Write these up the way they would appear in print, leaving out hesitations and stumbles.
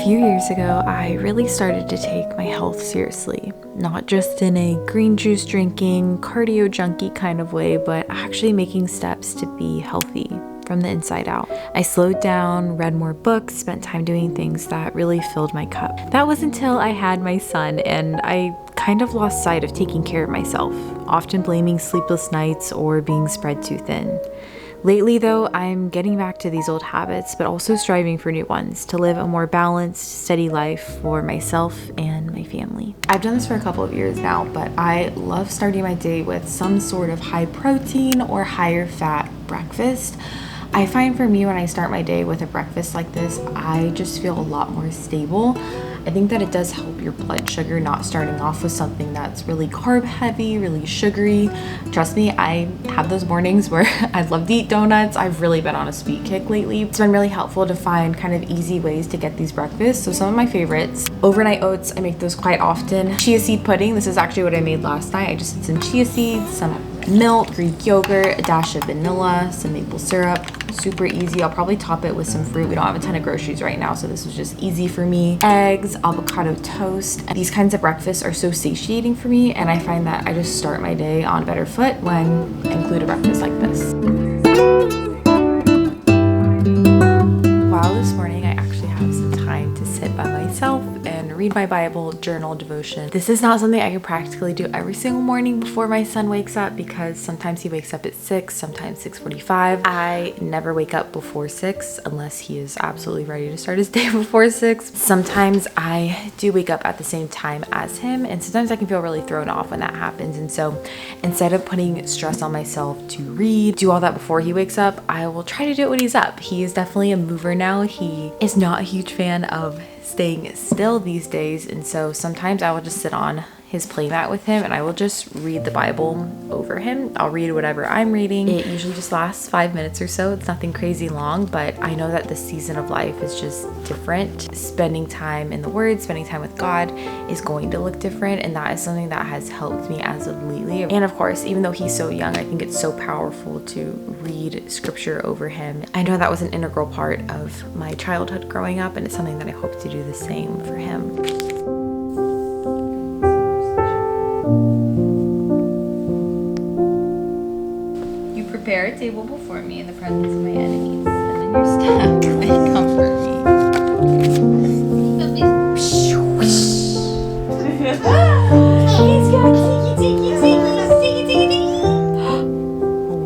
few years ago, I really started to take my health seriously, not just in a green juice drinking, cardio junkie kind of way, but actually making steps to be healthy from the inside out. I slowed down, read more books, spent time doing things that really filled my cup. That was until I had my son, and I kind of lost sight of taking care of myself, often blaming sleepless nights or being spread too thin. Lately though, I'm getting back to these old habits, but also striving for new ones to live a more balanced, steady life for myself and my family. I've done this for a couple of years now, but I love starting my day with some sort of high protein or higher fat breakfast. I find for me when I start my day with a breakfast like this, I just feel a lot more stable. I think that it does help your blood sugar not starting off with something that's really carb heavy, really sugary. Trust me, I have those mornings where I'd love to eat donuts. I've really been on a sweet kick lately. It's been really helpful to find kind of easy ways to get these breakfasts. So some of my favorites, overnight oats, I make those quite often. Chia seed pudding, this is actually what I made last night. I just did some chia seeds, some milk, Greek yogurt, a dash of vanilla, some maple syrup. Super easy. I'll probably top it with some fruit. We don't have a ton of groceries right now, so this was just easy for me. Eggs, avocado toast. These kinds of breakfasts are so satiating for me, and I find that I just start my day on a better foot when I include a breakfast like this. Wow, this morning I actually have some time to sit by myself and read my Bible, journal, devotion. This is not something I can practically do every single morning before my son wakes up, because sometimes he wakes up at 6, sometimes 6:45. I never wake up before 6 unless he is absolutely ready to start his day before 6. Sometimes I do wake up at the same time as him, and sometimes I can feel really thrown off when that happens. And so instead of putting stress on myself to read, do all that before he wakes up, I will try to do it when he's up. He is definitely a mover now. He is not a huge fan of staying still these days, and so sometimes I will just sit on his playmat with him and I will just read the Bible over him. I'll read whatever I'm reading. It usually just lasts 5 minutes or so. It's nothing crazy long, but I know that this season of life is just different. Spending time in the Word, spending time with God is going to look different, and that is something that has helped me as of lately. And of course, even though he's so young, I think it's so powerful to read scripture over him. I know that was an integral part of my childhood growing up, and it's something that I hope to do the same for him. You prepare a table before me in the presence of my enemies, and then your staff they comfort me.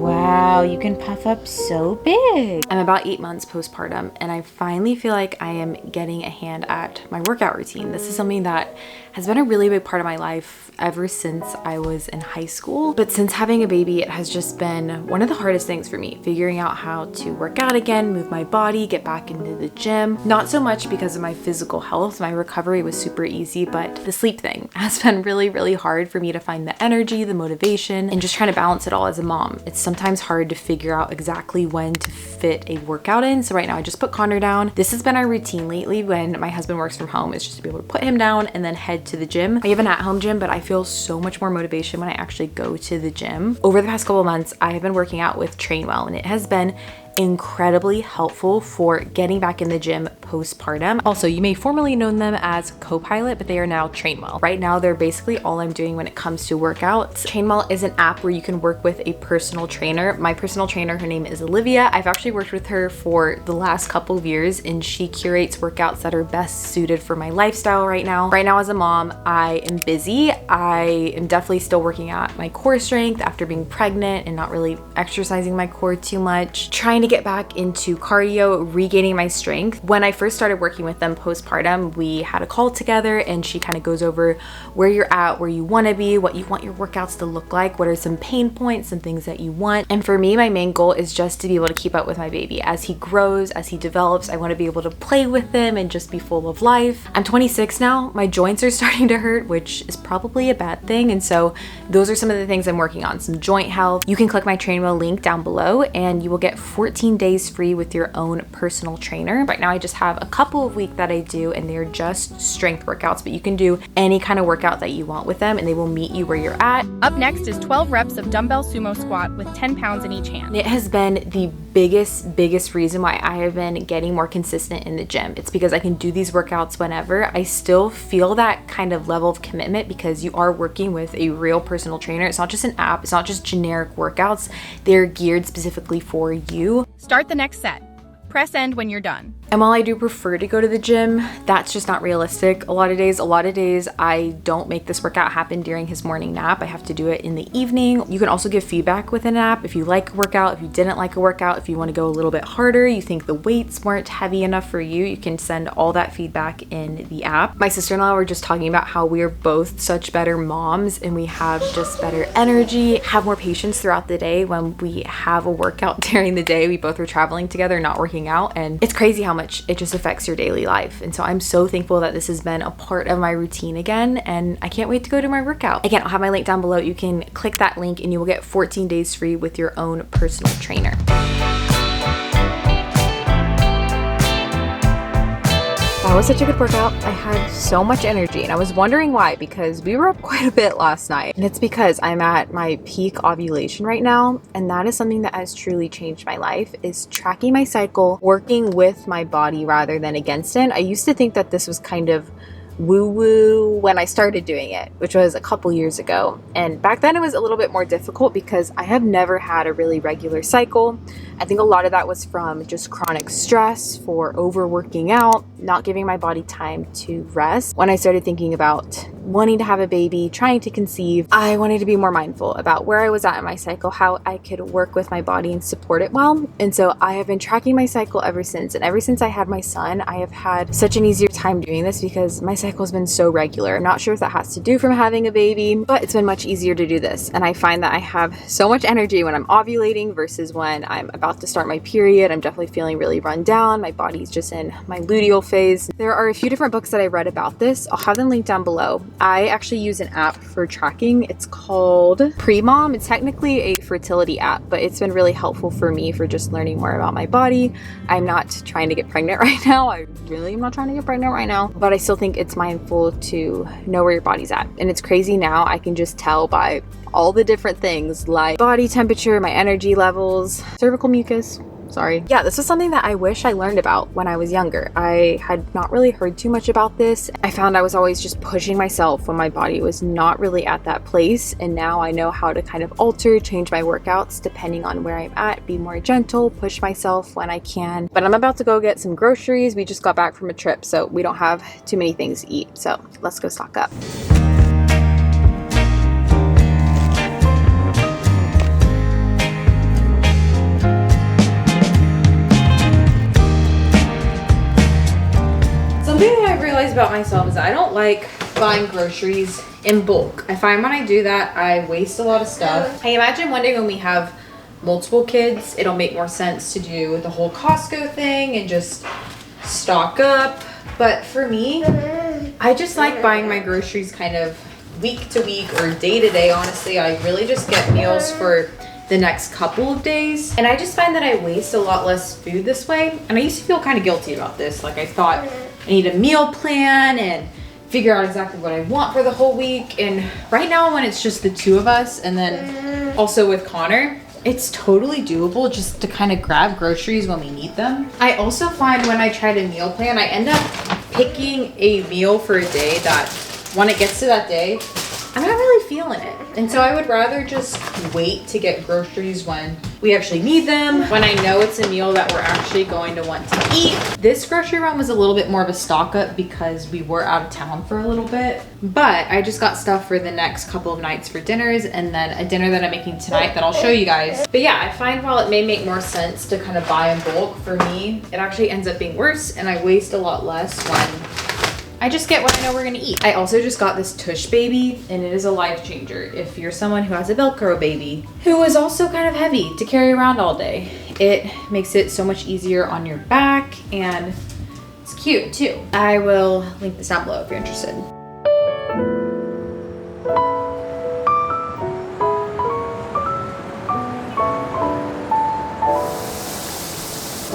Wow, you can puff up so big. I'm about 8 months postpartum, and I finally feel like I am getting a hand at my workout routine. This is something that has been a really big part of my life ever since I was in high school. But since having a baby, it has just been one of the hardest things for me, figuring out how to work out again, move my body, get back into the gym. Not so much because of my physical health. My recovery was super easy, but the sleep thing has been really, really hard for me to find the energy, the motivation, and just trying to balance it all as a mom. It's sometimes hard to figure out exactly when to fit a workout in. So right now I just put Connor down. This has been our routine lately when my husband works from home, is just to be able to put him down and then head to the gym. I have an at-home gym, but I feel so much more motivation when I actually go to the gym. Over the past couple months, I have been working out with Trainwell, and it has been incredibly helpful for getting back in the gym postpartum. Also, you may formerly know them as Copilot, but they are now Trainwell. Right now, they're basically all I'm doing when it comes to workouts. Trainwell is an app where you can work with a personal trainer. My personal trainer, her name is Olivia. I've actually worked with her for the last couple of years, and she curates workouts that are best suited for my lifestyle right now. Right now, as a mom, I am busy. I am definitely still working at my core strength after being pregnant and not really exercising my core too much. Trying to get back into cardio, regaining my strength. When I first started working with them postpartum, we had a call together, and she kind of goes over where you're at, where you want to be, what you want your workouts to look like, what are some pain points and things that you want. And for me, my main goal is just to be able to keep up with my baby. As he grows, as he develops, I want to be able to play with him and just be full of life. I'm 26 now. My joints are starting to hurt, which is probably a bad thing. And so those are some of the things I'm working on. Some joint health. You can click my Trainwell link down below, and you will get 14 days free with your own personal trainer. Right now, I just have have a couple of weeks that I do, and they're just strength workouts, but you can do any kind of workout that you want with them and they will meet you where you're at. Up next is 12 reps of dumbbell sumo squat with 10 pounds in each hand. It has been the biggest reason why I have been getting more consistent in the gym. It's because I can do these workouts whenever. I still feel that kind of level of commitment because you are working with a real personal trainer. It's not just an app, it's not just generic workouts. They're geared specifically for you. Start the next set. Press end when you're done. And while I do prefer to go to the gym, that's just not realistic. A lot of days I don't make this workout happen during his morning nap. I have to do it in the evening. You can also give feedback with an app if you like a workout, if you didn't like a workout, if you want to go a little bit harder, you think the weights weren't heavy enough for you, you can send all that feedback in the app. My sister-in-law were just talking about how we are both such better moms and we have just better energy, have more patience throughout the day when we have a workout during the day. We both were traveling together, not working out, and it's crazy how much it just affects your daily life. And so I'm so thankful that this has been a part of my routine again, and I can't wait to go to my workout. Again, I'll have my link down below. You can click that link and you will get 14 days free with your own personal trainer. That was such a good workout. I had so much energy and I was wondering why, because we were up quite a bit last night. And it's because I'm at my peak ovulation right now, and that is something that has truly changed my life, is tracking my cycle, working with my body rather than against it. I used to think that this was kind of woo-woo when I started doing it, which was a couple years ago. And back then it was a little bit more difficult because I have never had a really regular cycle. I think a lot of that was from just chronic stress, for overworking out, not giving my body time to rest. When I started thinking about wanting to have a baby, trying to conceive, I wanted to be more mindful about where I was at in my cycle, how I could work with my body and support it well. And so I have been tracking my cycle ever since. And ever since I had my son, I have had such an easier time doing this because my cycle has been so regular. I'm not sure if that has to do from having a baby, but it's been much easier to do this. And I find that I have so much energy when I'm ovulating versus when I'm about to start my period. I'm definitely feeling really run down. My body's just in my luteal phase. There are a few different books that I read about this. I'll have them linked down below. I actually use an app for tracking. It's called Pre-Mom. It's technically a fertility app, but it's been really helpful for me for just learning more about my body. I'm not trying to get pregnant right now. I really am not trying to get pregnant right now, but I still think it's mindful to know where your body's at. And it's crazy now. I can just tell by all the different things like body temperature, my energy levels, cervical mucus. Sorry. Yeah, this was something that I wish I learned about when I was younger. I had not really heard too much about this. I found I was always just pushing myself when my body was not really at that place. And now I know how to kind of alter, change my workouts depending on where I'm at, be more gentle, push myself when I can. But I'm about to go get some groceries. We just got back from a trip, so we don't have too many things to eat. So let's go stock up. Something that I've realized about myself is that I don't like buying groceries in bulk. I find when I do that, I waste a lot of stuff. I imagine one day when we have multiple kids, it'll make more sense to do the whole Costco thing and just stock up. But for me, I just like buying my groceries kind of week to week or day to day. Honestly, I really just get meals for the next couple of days. And I just find that I waste a lot less food this way. And I used to feel kind of guilty about this. Like I thought I need a meal plan and figure out exactly what I want for the whole week. And right now when it's just the two of us and then also with Connor, it's totally doable just to kind of grab groceries when we need them. I also find when I try to meal plan, I end up picking a meal for a day that when it gets to that day, I'm not really feeling it. And so I would rather just wait to get groceries when we actually need them, when I know it's a meal that we're actually going to want to eat. This grocery run was a little bit more of a stock up because we were out of town for a little bit, but I just got stuff for the next couple of nights for dinners and then a dinner that I'm making tonight that I'll show you guys. But yeah, I find while it may make more sense to kind of buy in bulk, for me, it actually ends up being worse and I waste a lot less when I just get what I know we're gonna eat. I also just got this Tush baby and it is a life changer. If you're someone who has a Velcro baby who is also kind of heavy to carry around all day, it makes it so much easier on your back and it's cute too. I will link this down below if you're interested.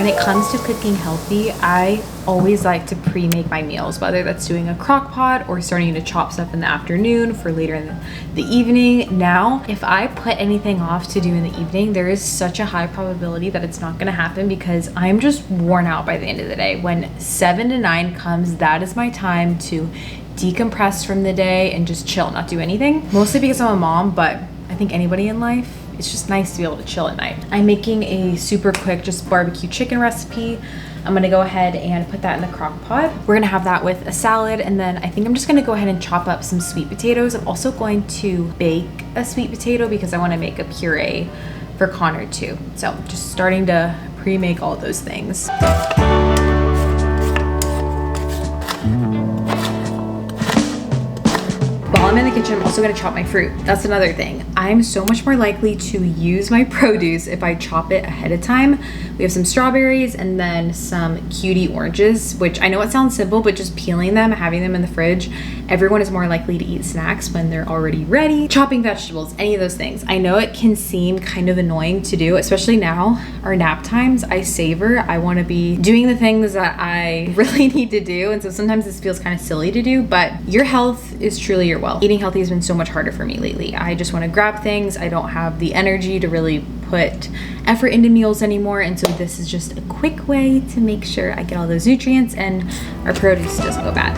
When it comes to cooking healthy, I always like to pre-make my meals, whether that's doing a crock pot or starting to chop stuff in the afternoon for later in the evening. Now, if I put anything off to do in the evening, there is such a high probability that it's not gonna happen because I'm just worn out by the end of the day. When 7 to 9 comes, that is my time to decompress from the day and just chill, not do anything. Mostly because I'm a mom, but I think anybody in life, it's just nice to be able to chill at night. I'm making a super quick just barbecue chicken recipe. I'm gonna go ahead and put that in the crock pot. We're gonna have that with a salad, and then I think I'm just gonna go ahead and chop up some sweet potatoes. I'm also going to bake a sweet potato because I wanna make a puree for Connor too. So just starting to pre-make all those things. While I'm in the kitchen, I'm also gonna chop my fruit. That's another thing. I'm so much more likely to use my produce if I chop it ahead of time. We have some strawberries and then some cutie oranges, which I know it sounds simple, but just peeling them, having them in the fridge, everyone is more likely to eat snacks when they're already ready. Chopping vegetables, any of those things. I know it can seem kind of annoying to do, especially now, our nap times, I savor. I wanna be doing the things that I really need to do, and so sometimes this feels kind of silly to do, but your health is truly your wealth. Eating healthy has been so much harder for me lately. I just wanna grab things. I don't have the energy to really put effort into meals anymore, and so this is just a quick way to make sure I get all those nutrients and our produce doesn't go bad.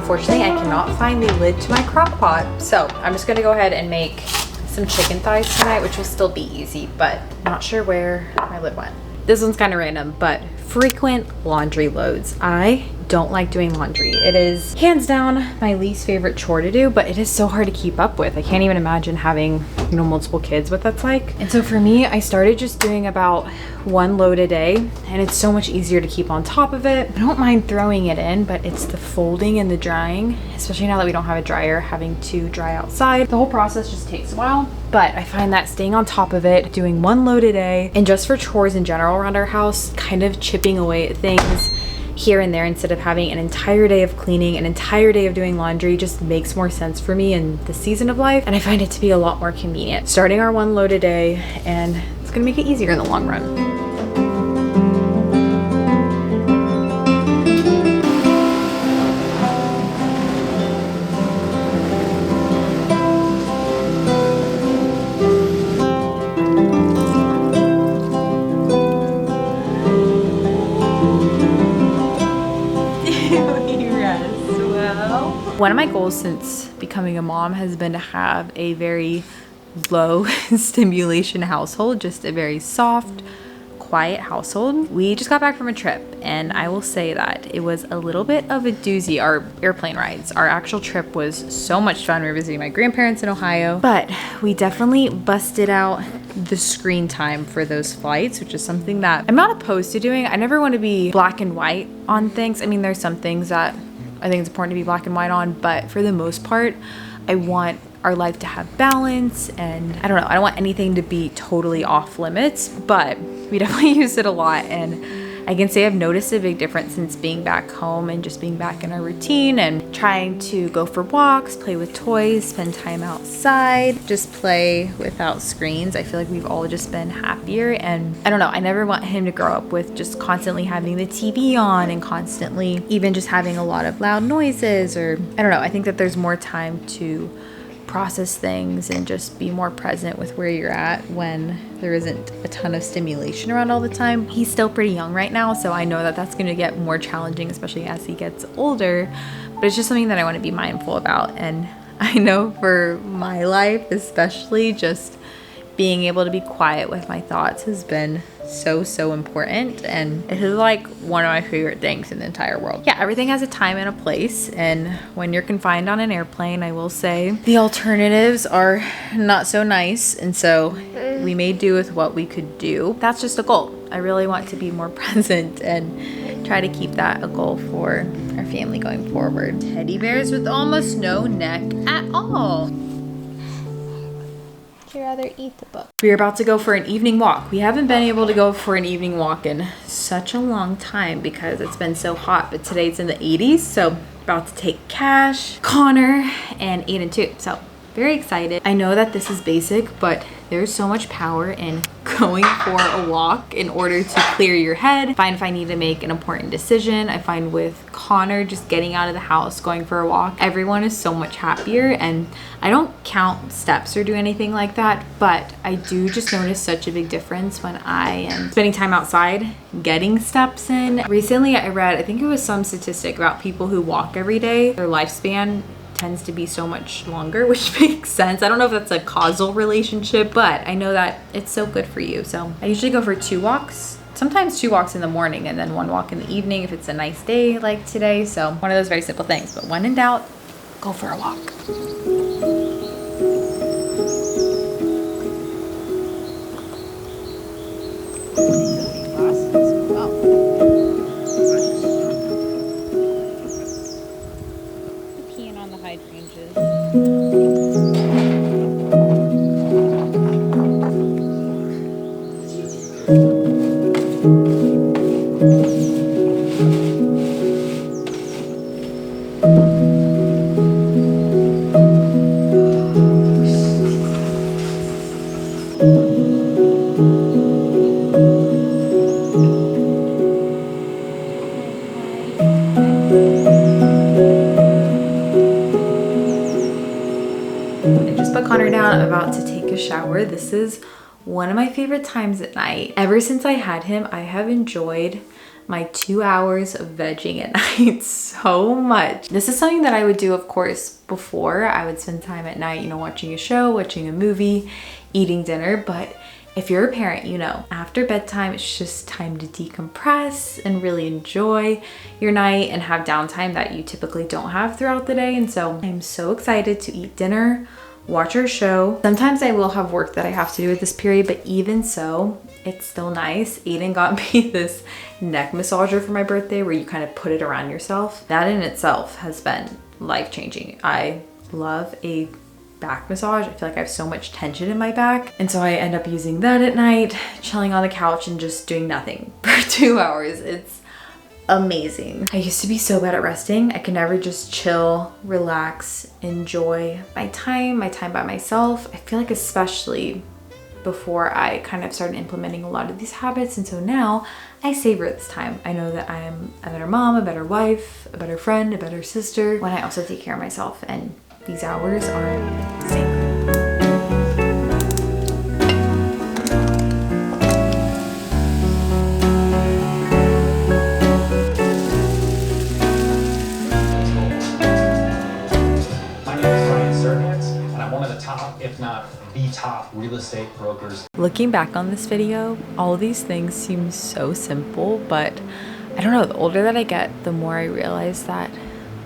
Unfortunately, I cannot find the lid to my crock pot, so I'm just gonna go ahead and make some chicken thighs tonight, which will still be easy, but not sure where my lid went. This one's kind of random, but frequent laundry loads. I don't like doing laundry. It is hands down my least favorite chore to do, but it is so hard to keep up with. I can't even imagine having, you know, multiple kids, what that's like. And so for me, I started just doing about 1 load a day, and it's so much easier to keep on top of it. I don't mind throwing it in, but it's the folding and the drying, especially now that we don't have a dryer, having to dry outside. The whole process just takes a while, but I find that staying on top of it, doing 1 load a day, and just for chores in general around our house, kind of chipping away at things here and there instead of having an entire day of cleaning, an entire day of doing laundry, just makes more sense for me in this season of life, and I find it to be a lot more convenient. Starting our 1 load a day, and it's gonna make it easier in the long run. One of my goals since becoming a mom has been to have a very low stimulation household, just a very soft, quiet household. We just got back from a trip, and I will say that it was a little bit of a doozy, our airplane rides. Our actual trip was so much fun. We were visiting my grandparents in Ohio, but we definitely busted out the screen time for those flights, which is something that I'm not opposed to doing. I never want to be black and white on things. I mean, there's some things that I think it's important to be black and white on, but for the most part, I want our life to have balance, and I don't know, I don't want anything to be totally off limits, but we definitely use it a lot, and I can say I've noticed a big difference since being back home and just being back in our routine and trying to go for walks, play with toys, spend time outside, just play without screens. I feel like we've all just been happier, and I don't know, I never want him to grow up with just constantly having the TV on and constantly even just having a lot of loud noises, or I don't know, I think that there's more time to process things and just be more present with where you're at when there isn't a ton of stimulation around all the time. He's still pretty young right now, so I know that that's going to get more challenging, especially as he gets older, but it's just something that I want to be mindful about. And I know for my life especially, just being able to be quiet with my thoughts has been so important, and it is like one of my favorite things in the entire world. Yeah, everything has a time and a place, and when you're confined on an airplane, I will say the alternatives are not so nice, and so we made do with what we could do. That's just a goal. I really want to be more present and try to keep that a goal for our family going forward. Teddy bears with almost no neck at all. Would you rather eat the book? We're about to go for an evening walk. We haven't been able to go for an evening walk in such a long time because it's been so hot, but today's in the 80s, so about to take Cash, Connor, and Aiden too. So very excited. I know that this is basic, but there's so much power in going for a walk in order to clear your head. Find if I need to make an important decision. I find with Connor, just getting out of the house, going for a walk, everyone is so much happier. And I don't count steps or do anything like that, but I do just notice such a big difference when I am spending time outside, getting steps in. Recently I read, I think it was some statistic about people who walk every day, their lifespan tends to be so much longer, which makes sense. I don't know if that's a causal relationship, but I know that it's so good for you. So I usually go for 2 walks, sometimes 2 walks in the morning and then 1 walk in the evening if it's a nice day like today. So one of those very simple things, but when in doubt, go for a walk. I just put Connor down. I'm about to take a shower. This is one of my favorite times at night. Ever since I had him, I have enjoyed my 2 hours of vegging at night so much. This is something that I would do, of course, before. I would spend time at night, you know, watching a show, watching a movie, eating dinner. But if you're a parent, you know, after bedtime, it's just time to decompress and really enjoy your night and have downtime that you typically don't have throughout the day. And so I'm so excited to eat dinner, watch our show. Sometimes I will have work that I have to do at this period, but even so, it's still nice. Aiden got me this neck massager for my birthday where you kind of put it around yourself. That in itself has been life-changing. I love a back massage. I feel like I have so much tension in my back. And so I end up using that at night, chilling on the couch and just doing nothing for 2 hours. It's amazing. I used to be so bad at resting. I could never just chill, relax, enjoy my time by myself. I feel like especially before I kind of started implementing a lot of these habits. And so now I savor this time. I know that I am a better mom, a better wife, a better friend, a better sister when I also take care of myself. And these hours are sacred. If not the top real estate brokers. Looking back on this video, all of these things seem so simple, but I don't know, the older that I get, the more I realize that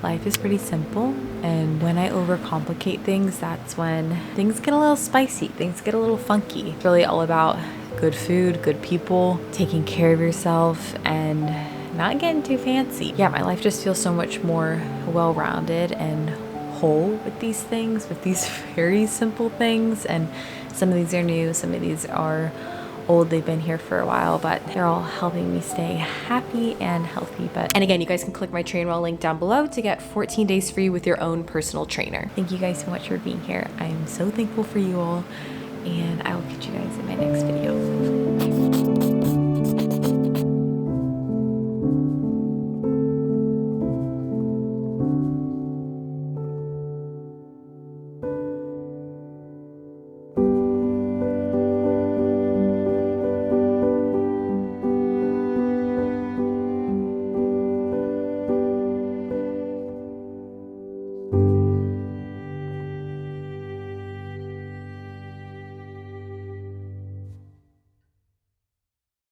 life is pretty simple. And when I overcomplicate things, that's when things get a little spicy, things get a little funky. It's really all about good food, good people, taking care of yourself, and not getting too fancy. Yeah, my life just feels so much more well-rounded and whole with these things, with these very simple things. And some of these are new, some of these are old, they've been here for a while, but they're all helping me stay happy and healthy. And again, you guys can click my Trainwell link down below to get 14 days free with your own personal trainer. Thank you guys so much for being here. I'm so thankful for you all, and I will catch you guys in my next video.